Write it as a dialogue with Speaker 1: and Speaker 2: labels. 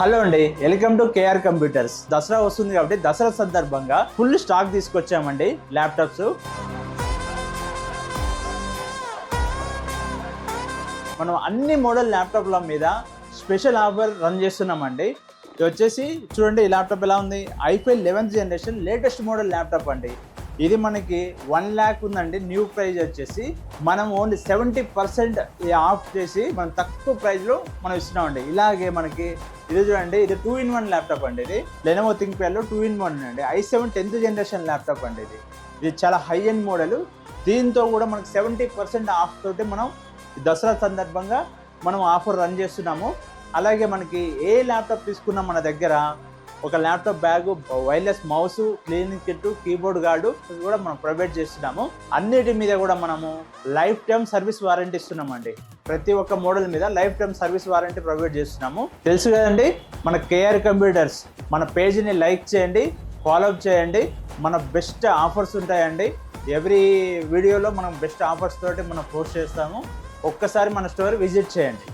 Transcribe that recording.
Speaker 1: Hello అండి, welcome to KR computers. Dasara వస్తుంది కాబట్టి దసరా సందర్భంగా ఫుల్ స్టాక్ తీసుకొచ్చామండి ల్యాప్టాప్స్. మనం అన్ని మోడల్ ల్యాప్టాప్ల మీద స్పెషల్ ఆఫర్ రన్ చేస్తున్నామండి. ఇది వచ్చేసి చూడండి, ఈ ల్యాప్టాప్ ఎలా ఉంది. i5 11th generation latest model laptop అండి. ఇది మనకి 1 lakh ఉందండి. న్యూ ప్రైస్ వచ్చేసి మనం ఓన్లీ 70% ఆఫ్ చేసి మనం తక్కువ ప్రైస్లో మనం ఇస్తున్నామండి. ఇలాగే మనకి ఇది చూడండి, ఇది 2-in-1 ల్యాప్టాప్ అండి. ఇది లెనోవో థింక్ప్యాడ్లో 2-in-1 అండి. i7 10th జనరేషన్ ల్యాప్టాప్ అండి. ఇది చాలా హై ఎండ్ మోడల్. దీంతో కూడా మనకి 70% ఆఫ్ తోటి మనం దసరా సందర్భంగా మనం ఆఫర్ రన్ చేస్తున్నాము. అలాగే మనకి ఏ ల్యాప్టాప్ తీసుకున్నా మన దగ్గర ఒక laptop bag, wireless mouse, cleaning kit, keyboard guard కూడా మనం ప్రొవైడ్ చేస్తున్నాము. అన్నిటి మీద కూడా మనము లైఫ్ టైమ్ సర్వీస్ వారంటీ ఇస్తున్నామండి. ప్రతి ఒక్క మోడల్ మీద life time service warranty provide చేస్తున్నాము. తెలుసు కదండి, మన కేఆర్ కంప్యూటర్స్ మన పేజీని లైక్ చేయండి, ఫాలోఅప్ చేయండి. మన బెస్ట్ ఆఫర్స్ ఉంటాయండి. ఎవ్రీ వీడియోలో మనం బెస్ట్ ఆఫర్స్ తోటి మనం పోస్ట్ చేస్తాము. ఒక్కసారి మన స్టోర్ విజిట్ చేయండి.